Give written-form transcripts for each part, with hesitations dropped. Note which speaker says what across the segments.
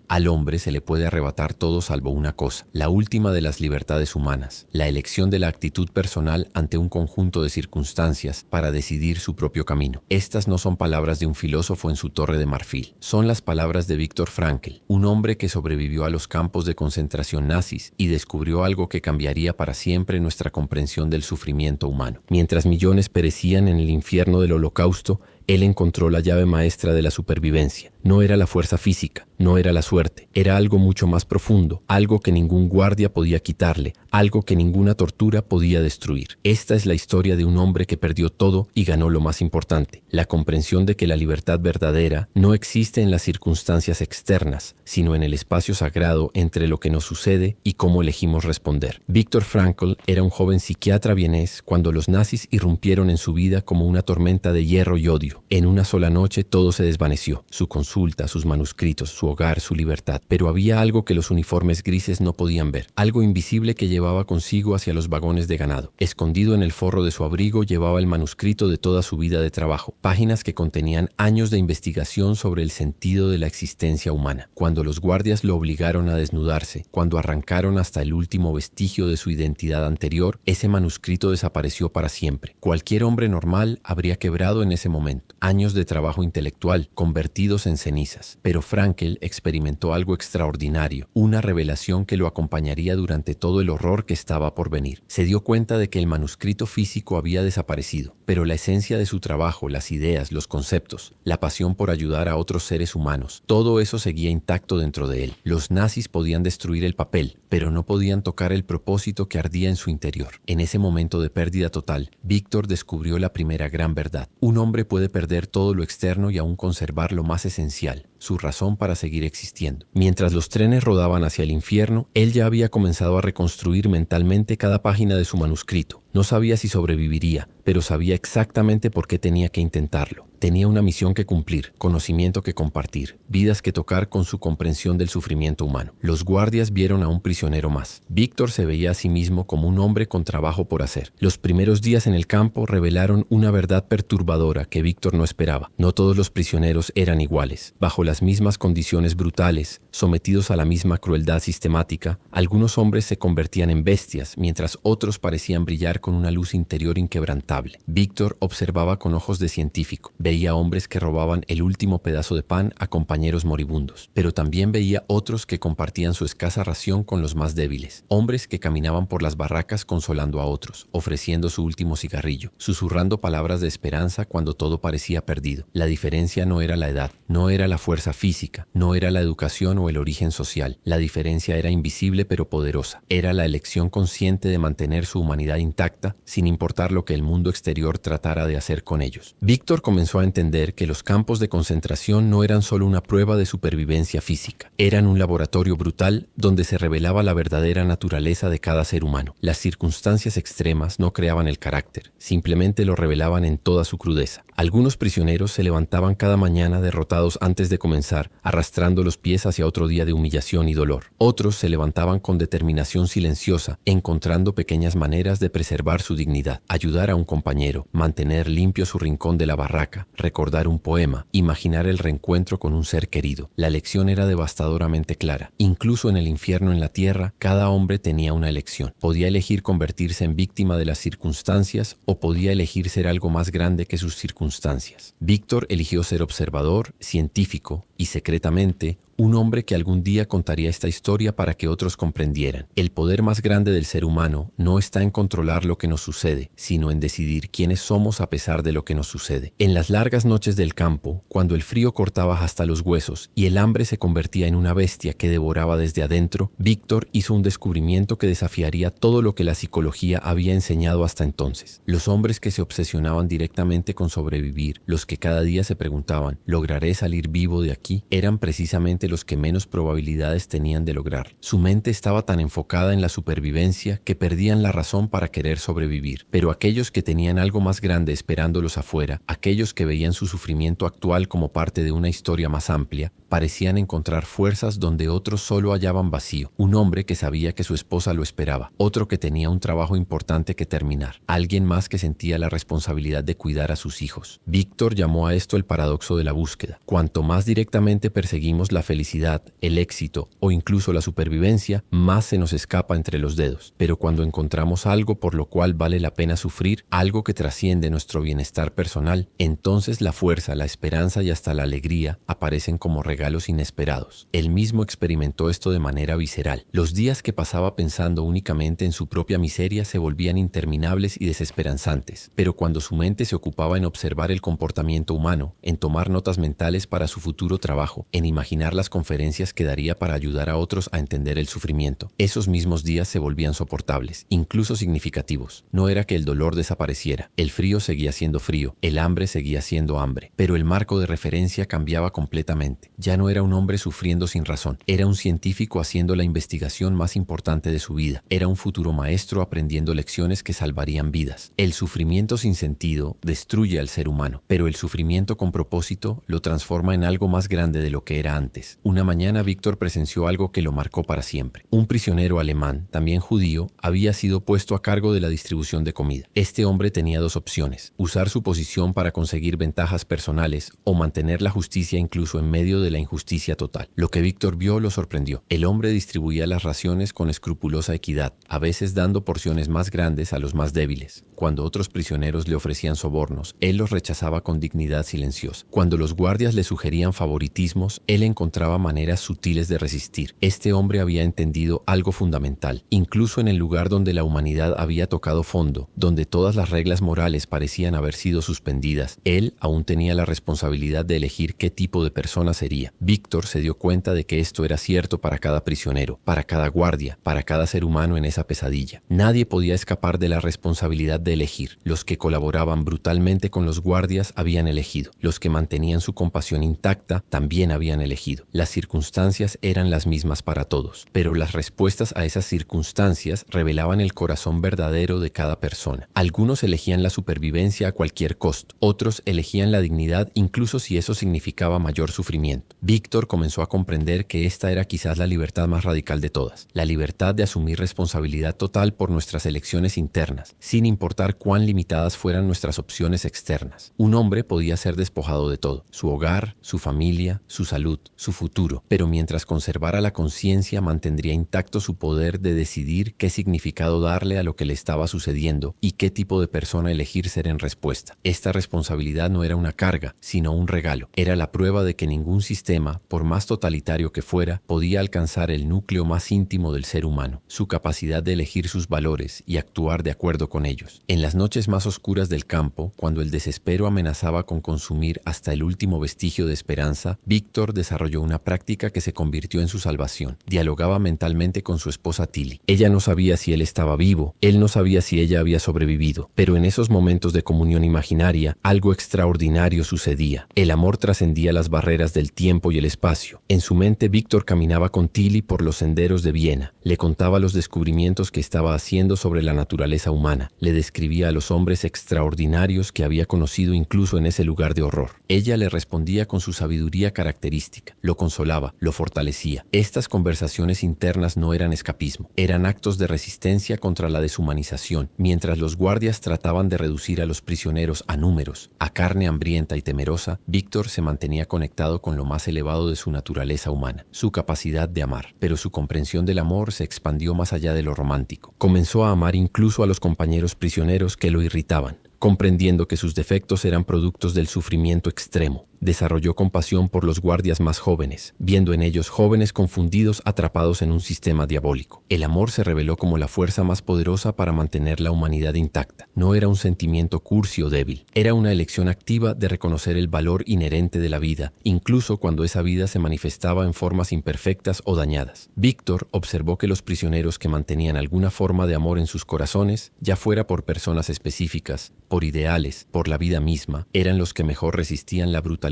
Speaker 1: Al hombre se le puede arrebatar todo salvo una cosa, la última de las libertades humanas, la elección de la actitud personal ante un conjunto de circunstancias para decidir su propio camino. Estas no son palabras de un filósofo en su torre de marfil, son las palabras de Viktor Frankl, un hombre que sobrevivió a los campos de concentración nazis y descubrió algo que cambiaría para siempre nuestra comprensión del sufrimiento humano. Mientras millones perecían en el infierno del Holocausto, él encontró la llave maestra de la supervivencia. No era la fuerza física, no era la suerte, era algo mucho más profundo, algo que ningún guardia podía quitarle, algo que ninguna tortura podía destruir. Esta es la historia de un hombre que perdió todo y ganó lo más importante, la comprensión de que la libertad verdadera no existe en las circunstancias externas, sino en el espacio sagrado entre lo que nos sucede y cómo elegimos responder. Viktor Frankl era un joven psiquiatra vienés cuando los nazis irrumpieron en su vida como una tormenta de hierro y odio. En una sola noche todo se desvaneció, su consulta, sus manuscritos, su hogar, su libertad. Pero había algo que los uniformes grises no podían ver, algo invisible que llevaba consigo hacia los vagones de ganado. Escondido en el forro de su abrigo llevaba el manuscrito de toda su vida de trabajo, páginas que contenían años de investigación sobre el sentido de la existencia humana. Cuando los guardias lo obligaron a desnudarse, cuando arrancaron hasta el último vestigio de su identidad anterior, ese manuscrito desapareció para siempre. Cualquier hombre normal habría quebrado en ese momento. Años de trabajo intelectual convertidos en cenizas. Pero Frankl experimentó algo extraordinario, una revelación que lo acompañaría durante todo el horror que estaba por venir. Se dio cuenta de que el manuscrito físico había desaparecido, pero la esencia de su trabajo, las ideas, los conceptos, la pasión por ayudar a otros seres humanos, todo eso seguía intacto dentro de él. Los nazis podían destruir el papel, pero no podían tocar el propósito que ardía en su interior. En ese momento de pérdida total, Víctor descubrió la primera gran verdad. Un hombre puede perder todo lo externo y aún conservar lo más esencial, su razón para seguir existiendo. Mientras los trenes rodaban hacia el infierno, él ya había comenzado a reconstruir mentalmente cada página de su manuscrito. No sabía si sobreviviría, pero sabía exactamente por qué tenía que intentarlo. Tenía una misión que cumplir, conocimiento que compartir, vidas que tocar con su comprensión del sufrimiento humano. Los guardias vieron a un prisionero más. Víctor se veía a sí mismo como un hombre con trabajo por hacer. Los primeros días en el campo revelaron una verdad perturbadora que Víctor no esperaba. No todos los prisioneros eran iguales. Bajo las mismas condiciones brutales, sometidos a la misma crueldad sistemática, algunos hombres se convertían en bestias, mientras otros parecían brillar con una luz interior inquebrantable. Víctor observaba con ojos de científico. Veía hombres que robaban el último pedazo de pan a compañeros moribundos, pero también veía otros que compartían su escasa ración con los más débiles. Hombres que caminaban por las barracas consolando a otros, ofreciendo su último cigarrillo, susurrando palabras de esperanza cuando todo parecía perdido. La diferencia no era la edad, no era la fuerza física, no era la educación o el origen social. La diferencia era invisible pero poderosa. Era la elección consciente de mantener su humanidad intacta sin importar lo que el mundo exterior tratara de hacer con ellos. Víctor comenzó a entender que los campos de concentración no eran solo una prueba de supervivencia física, eran un laboratorio brutal donde se revelaba la verdadera naturaleza de cada ser humano. Las circunstancias extremas no creaban el carácter, simplemente lo revelaban en toda su crudeza. Algunos prisioneros se levantaban cada mañana derrotados antes de comenzar, arrastrando los pies hacia otro día de humillación y dolor. Otros se levantaban con determinación silenciosa, encontrando pequeñas maneras de preservar su dignidad, ayudar a un compañero, mantener limpio su rincón de la barraca, recordar un poema, imaginar el reencuentro con un ser querido. La lección era devastadoramente clara. Incluso en el infierno en la tierra, cada hombre tenía una elección. Podía elegir convertirse en víctima de las circunstancias o podía elegir ser algo más grande que sus circunstancias. Víctor eligió ser observador, científico y secretamente un hombre que algún día contaría esta historia para que otros comprendieran. El poder más grande del ser humano no está en controlar lo que nos sucede, sino en decidir quiénes somos a pesar de lo que nos sucede. En las largas noches del campo, cuando el frío cortaba hasta los huesos y el hambre se convertía en una bestia que devoraba desde adentro, Víctor hizo un descubrimiento que desafiaría todo lo que la psicología había enseñado hasta entonces. Los hombres que se obsesionaban directamente con sobrevivir, los que cada día se preguntaban, ¿lograré salir vivo de aquí?, eran precisamente los que menos probabilidades tenían de lograr. Su mente estaba tan enfocada en la supervivencia que perdían la razón para querer sobrevivir. Pero aquellos que tenían algo más grande esperándolos afuera, aquellos que veían su sufrimiento actual como parte de una historia más amplia, parecían encontrar fuerzas donde otros solo hallaban vacío. Un hombre que sabía que su esposa lo esperaba, otro que tenía un trabajo importante que terminar, alguien más que sentía la responsabilidad de cuidar a sus hijos. Víctor llamó a esto el paradoxo de la búsqueda. Cuanto más directamente perseguimos la felicidad felicidad, el éxito o incluso la supervivencia, más se nos escapa entre los dedos. Pero cuando encontramos algo por lo cual vale la pena sufrir, algo que trasciende nuestro bienestar personal, entonces la fuerza, la esperanza y hasta la alegría aparecen como regalos inesperados. Él mismo experimentó esto de manera visceral. Los días que pasaba pensando únicamente en su propia miseria se volvían interminables y desesperanzantes, pero cuando su mente se ocupaba en observar el comportamiento humano, en tomar notas mentales para su futuro trabajo, en imaginar las conferencias que daría para ayudar a otros a entender el sufrimiento, esos mismos días se volvían soportables, incluso significativos. No era que el dolor desapareciera, el frío seguía siendo frío, el hambre seguía siendo hambre, pero el marco de referencia cambiaba completamente. Ya no era un hombre sufriendo sin razón, era un científico haciendo la investigación más importante de su vida, era un futuro maestro aprendiendo lecciones que salvarían vidas. El sufrimiento sin sentido destruye al ser humano, pero el sufrimiento con propósito lo transforma en algo más grande de lo que era antes. Una mañana Víctor presenció algo que lo marcó para siempre. Un prisionero alemán, también judío, había sido puesto a cargo de la distribución de comida. Este hombre tenía dos opciones: usar su posición para conseguir ventajas personales o mantener la justicia incluso en medio de la injusticia total. Lo que Víctor vio lo sorprendió. El hombre distribuía las raciones con escrupulosa equidad, a veces dando porciones más grandes a los más débiles. Cuando otros prisioneros le ofrecían sobornos, él los rechazaba con dignidad silenciosa. Cuando los guardias le sugerían favoritismos, él encontraba maneras sutiles de resistir. Este hombre había entendido algo fundamental. Incluso en el lugar donde la humanidad había tocado fondo, donde todas las reglas morales parecían haber sido suspendidas, él aún tenía la responsabilidad de elegir qué tipo de persona sería. Víctor se dio cuenta de que esto era cierto para cada prisionero, para cada guardia, para cada ser humano en esa pesadilla. Nadie podía escapar de la responsabilidad de elegir. Los que colaboraban brutalmente con los guardias habían elegido. Los que mantenían su compasión intacta también habían elegido. Las circunstancias eran las mismas para todos, pero las respuestas a esas circunstancias revelaban el corazón verdadero de cada persona. Algunos elegían la supervivencia a cualquier costo, otros elegían la dignidad incluso si eso significaba mayor sufrimiento. Víctor comenzó a comprender que esta era quizás la libertad más radical de todas, la libertad de asumir responsabilidad total por nuestras elecciones internas, sin importar cuán limitadas fueran nuestras opciones externas. Un hombre podía ser despojado de todo: su hogar, su familia, su salud, su futuro, pero mientras conservara la conciencia mantendría intacto su poder de decidir qué significado darle a lo que le estaba sucediendo y qué tipo de persona elegir ser en respuesta. Esta responsabilidad no era una carga, sino un regalo. Era la prueba de que ningún sistema, por más totalitario que fuera, podía alcanzar el núcleo más íntimo del ser humano, su capacidad de elegir sus valores y actuar de acuerdo con ellos. En las noches más oscuras del campo, cuando el desespero amenazaba con consumir hasta el último vestigio de esperanza, Víctor desarrolló una práctica que se convirtió en su salvación. Dialogaba mentalmente con su esposa Tilly. Ella no sabía si él estaba vivo, él no sabía si ella había sobrevivido, pero en esos momentos de comunión imaginaria, algo extraordinario sucedía. El amor trascendía las barreras del tiempo y el espacio. En su mente, Víctor caminaba con Tilly por los senderos de Viena. Le contaba los descubrimientos que estaba haciendo sobre la naturaleza humana. Le describía a los hombres extraordinarios que había conocido incluso en ese lugar de horror. Ella le respondía con su sabiduría característica, lo consolaba, lo fortalecía. Estas conversaciones internas no eran escapismo, eran actos de resistencia contra la deshumanización, mientras los guardias trataban de reducir a los prisioneros a números, a carne hambrienta y temerosa. Víctor se mantenía conectado con lo más elevado de su naturaleza humana, su capacidad de amar, pero su comprensión del amor se expandió más allá de lo romántico. Comenzó a amar incluso a los compañeros prisioneros que lo irritaban, comprendiendo que sus defectos eran productos del sufrimiento extremo. Desarrolló compasión por los guardias más jóvenes, viendo en ellos jóvenes confundidos atrapados en un sistema diabólico. El amor se reveló como la fuerza más poderosa para mantener la humanidad intacta. No era un sentimiento cursi o débil, era una elección activa de reconocer el valor inherente de la vida, incluso cuando esa vida se manifestaba en formas imperfectas o dañadas. Víctor observó que los prisioneros que mantenían alguna forma de amor en sus corazones, ya fuera por personas específicas, por ideales, por la vida misma, eran los que mejor resistían la brutalización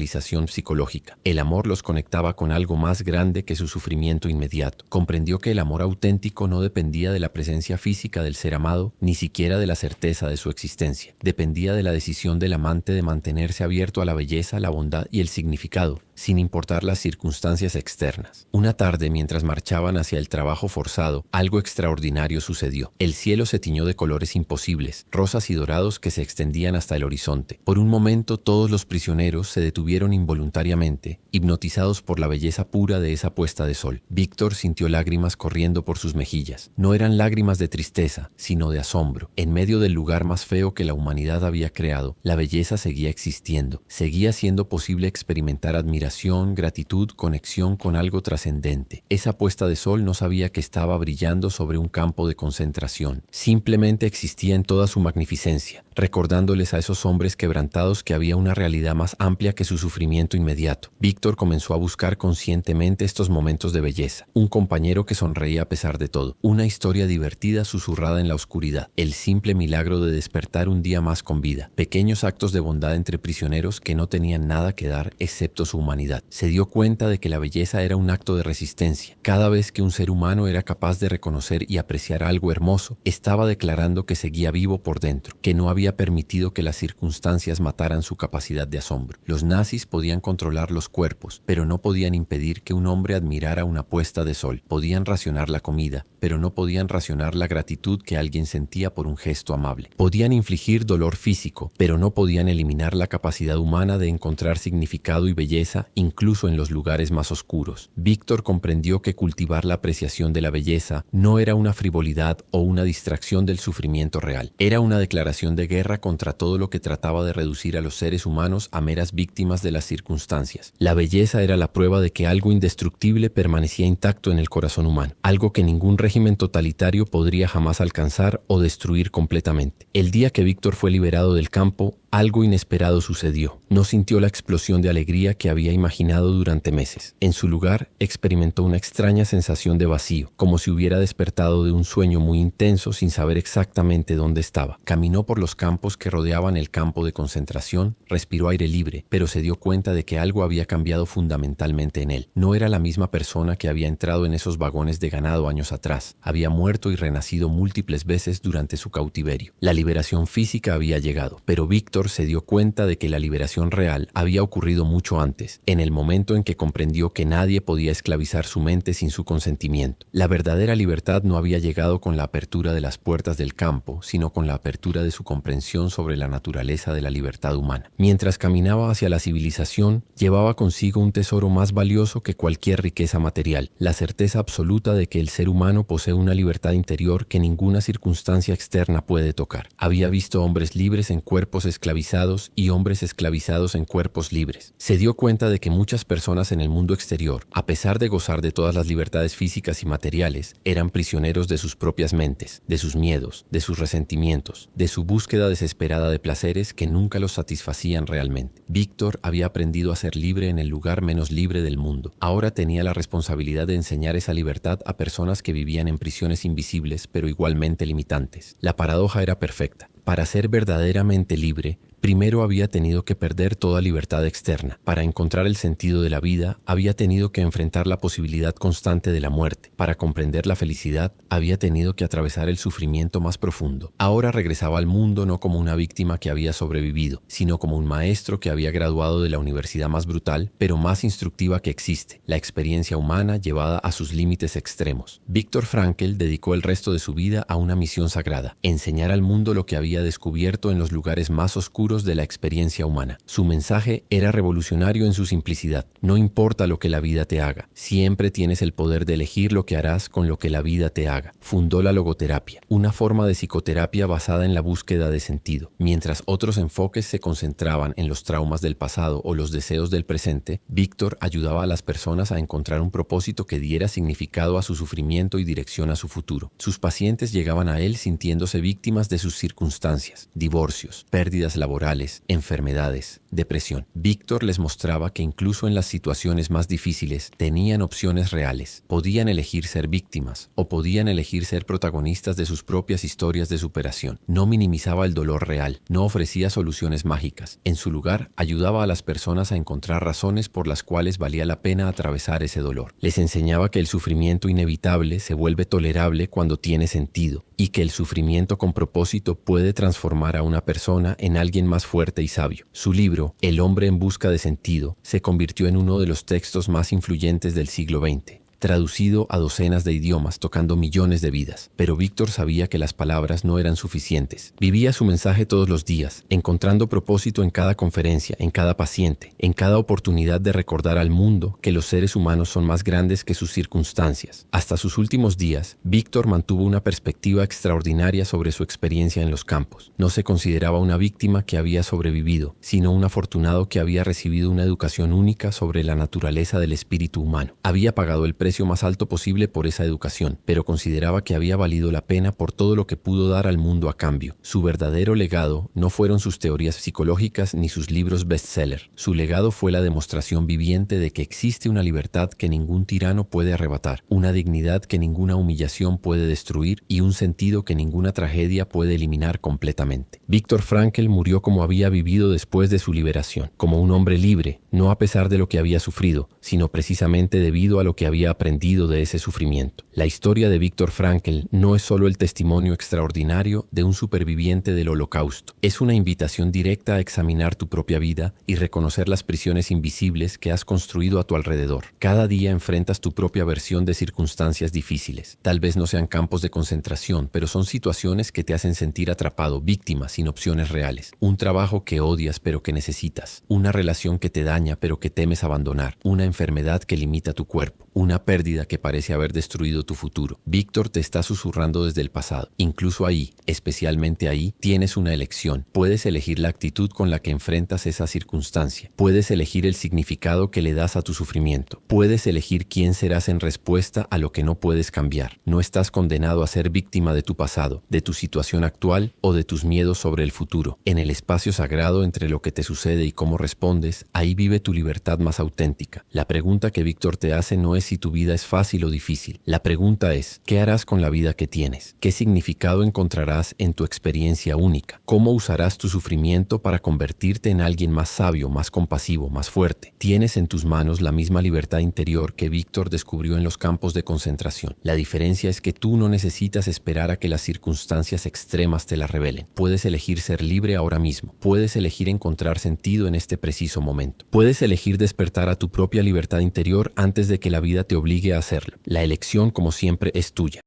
Speaker 1: psicológica. El amor los conectaba con algo más grande que su sufrimiento inmediato. Comprendió que el amor auténtico no dependía de la presencia física del ser amado, ni siquiera de la certeza de su existencia. Dependía de la decisión del amante de mantenerse abierto a la belleza, la bondad y el significado. sin importar las circunstancias externas. Una tarde, mientras marchaban hacia el trabajo forzado, algo extraordinario sucedió. El cielo se tiñó de colores imposibles, rosas y dorados que se extendían hasta el horizonte. Por un momento, todos los prisioneros se detuvieron involuntariamente, hipnotizados por la belleza pura de esa puesta de sol. Víctor sintió lágrimas corriendo por sus mejillas. No eran lágrimas de tristeza, sino de asombro. En medio del lugar más feo que la humanidad había creado, la belleza seguía existiendo. Seguía siendo posible experimentar admiración, gratitud, conexión con algo trascendente. Esa puesta de sol no sabía que estaba brillando sobre un campo de concentración. Simplemente existía en toda su magnificencia, recordándoles a esos hombres quebrantados que había una realidad más amplia que su sufrimiento inmediato. Víctor comenzó a buscar conscientemente estos momentos de belleza. Un compañero que sonreía a pesar de todo. Una historia divertida susurrada en la oscuridad. El simple milagro de despertar un día más con vida. Pequeños actos de bondad entre prisioneros que no tenían nada que dar excepto su humanidad. Se dio cuenta de que la belleza era un acto de resistencia. Cada vez que un ser humano era capaz de reconocer y apreciar algo hermoso, estaba declarando que seguía vivo por dentro, que no había permitido que las circunstancias mataran su capacidad de asombro. Los nazis podían controlar los cuerpos, pero no podían impedir que un hombre admirara una puesta de sol. Podían racionar la comida, pero no podían racionar la gratitud que alguien sentía por un gesto amable. Podían infligir dolor físico, pero no podían eliminar la capacidad humana de encontrar significado y belleza incluso en los lugares más oscuros. Víctor comprendió que cultivar la apreciación de la belleza no era una frivolidad o una distracción del sufrimiento real. Era una declaración de guerra contra todo lo que trataba de reducir a los seres humanos a meras víctimas de las circunstancias. La belleza era la prueba de que algo indestructible permanecía intacto en el corazón humano, algo que ningún régimen totalitario podría jamás alcanzar o destruir completamente. El día que Víctor fue liberado del campo, algo inesperado sucedió. No sintió la explosión de alegría que había imaginado durante meses. En su lugar, experimentó una extraña sensación de vacío, como si hubiera despertado de un sueño muy intenso sin saber exactamente dónde estaba. Caminó por los campos que rodeaban el campo de concentración, respiró aire libre, pero se dio cuenta de que algo había cambiado fundamentalmente en él. No era la misma persona que había entrado en esos vagones de ganado años atrás. Había muerto y renacido múltiples veces durante su cautiverio. La liberación física había llegado, pero Víctor se dio cuenta de que la liberación real había ocurrido mucho antes, en el momento en que comprendió que nadie podía esclavizar su mente sin su consentimiento. La verdadera libertad no había llegado con la apertura de las puertas del campo, sino con la apertura de su comprensión sobre la naturaleza de la libertad humana. Mientras caminaba hacia la civilización, llevaba consigo un tesoro más valioso que cualquier riqueza material, la certeza absoluta de que el ser humano posee una libertad interior que ninguna circunstancia externa puede tocar. Había visto hombres libres en cuerpos esclavizados y hombres esclavizados en cuerpos libres. Se dio cuenta de que muchas personas en el mundo exterior, a pesar de gozar de todas las libertades físicas y materiales, eran prisioneros de sus propias mentes, de sus miedos, de sus resentimientos, de su búsqueda desesperada de placeres que nunca los satisfacían realmente. Víctor había aprendido a ser libre en el lugar menos libre del mundo. Ahora tenía la responsabilidad de enseñar esa libertad a personas que vivían en prisiones invisibles pero igualmente limitantes. La paradoja era perfecta. Para ser verdaderamente libre, primero había tenido que perder toda libertad externa. Para encontrar el sentido de la vida, había tenido que enfrentar la posibilidad constante de la muerte. Para comprender la felicidad, había tenido que atravesar el sufrimiento más profundo. Ahora regresaba al mundo no como una víctima que había sobrevivido, sino como un maestro que había graduado de la universidad más brutal, pero más instructiva que existe, la experiencia humana llevada a sus límites extremos. Viktor Frankl dedicó el resto de su vida a una misión sagrada: enseñar al mundo lo que había descubierto en los lugares más oscuros de la experiencia humana. Su mensaje era revolucionario en su simplicidad. No importa lo que la vida te haga, siempre tienes el poder de elegir lo que harás con lo que la vida te haga. Fundó la logoterapia, una forma de psicoterapia basada en la búsqueda de sentido. Mientras otros enfoques se concentraban en los traumas del pasado o los deseos del presente, Víctor ayudaba a las personas a encontrar un propósito que diera significado a su sufrimiento y dirección a su futuro. Sus pacientes llegaban a él sintiéndose víctimas de sus circunstancias: divorcios, pérdidas laborales, enfermedades, depresión. Víctor les mostraba que incluso en las situaciones más difíciles tenían opciones reales. Podían elegir ser víctimas o podían elegir ser protagonistas de sus propias historias de superación. No minimizaba el dolor real, no ofrecía soluciones mágicas. En su lugar, ayudaba a las personas a encontrar razones por las cuales valía la pena atravesar ese dolor. Les enseñaba que el sufrimiento inevitable se vuelve tolerable cuando tiene sentido y que el sufrimiento con propósito puede transformar a una persona en alguien más fuerte y sabio. Su libro, El hombre en busca de sentido, se convirtió en uno de los textos más influyentes del siglo XX. Traducido a docenas de idiomas, tocando millones de vidas. Pero Víctor sabía que las palabras no eran suficientes. Vivía su mensaje todos los días, encontrando propósito en cada conferencia, en cada paciente, en cada oportunidad de recordar al mundo que los seres humanos son más grandes que sus circunstancias. Hasta sus últimos días, Víctor mantuvo una perspectiva extraordinaria sobre su experiencia en los campos. No se consideraba una víctima que había sobrevivido, sino un afortunado que había recibido una educación única sobre la naturaleza del espíritu humano. Había pagado el precio más alto posible por esa educación, pero consideraba que había valido la pena por todo lo que pudo dar al mundo a cambio. Su verdadero legado no fueron sus teorías psicológicas ni sus libros bestseller. Su legado fue la demostración viviente de que existe una libertad que ningún tirano puede arrebatar, una dignidad que ninguna humillación puede destruir y un sentido que ninguna tragedia puede eliminar completamente. Viktor Frankl murió como había vivido después de su liberación, como un hombre libre, no a pesar de lo que había sufrido, sino precisamente debido a lo que había aprendido de ese sufrimiento. La historia de Viktor Frankl no es solo el testimonio extraordinario de un superviviente del Holocausto. Es una invitación directa a examinar tu propia vida y reconocer las prisiones invisibles que has construido a tu alrededor. Cada día enfrentas tu propia versión de circunstancias difíciles. Tal vez no sean campos de concentración, pero son situaciones que te hacen sentir atrapado, víctima, sin opciones reales. Un trabajo que odias pero que necesitas. Una relación que te daña pero que temes abandonar. Una enfermedad que limita tu cuerpo. Una pérdida que parece haber destruido tu futuro. Víctor te está susurrando desde el pasado. Incluso ahí, especialmente ahí, tienes una elección. Puedes elegir la actitud con la que enfrentas esa circunstancia. Puedes elegir el significado que le das a tu sufrimiento. Puedes elegir quién serás en respuesta a lo que no puedes cambiar. No estás condenado a ser víctima de tu pasado, de tu situación actual o de tus miedos sobre el futuro. En el espacio sagrado entre lo que te sucede y cómo respondes, ahí vive tu libertad más auténtica. La pregunta que Víctor te hace no es si tu vida es fácil o difícil. La pregunta es, ¿qué harás con la vida que tienes? ¿Qué significado encontrarás en tu experiencia única? ¿Cómo usarás tu sufrimiento para convertirte en alguien más sabio, más compasivo, más fuerte? Tienes en tus manos la misma libertad interior que Víctor descubrió en los campos de concentración. La diferencia es que tú no necesitas esperar a que las circunstancias extremas te la revelen. Puedes elegir ser libre ahora mismo. Puedes elegir encontrar sentido en este preciso momento. Puedes elegir despertar a tu propia libertad interior antes de que la vida te obligue a hacerlo. La elección, como siempre, es tuya.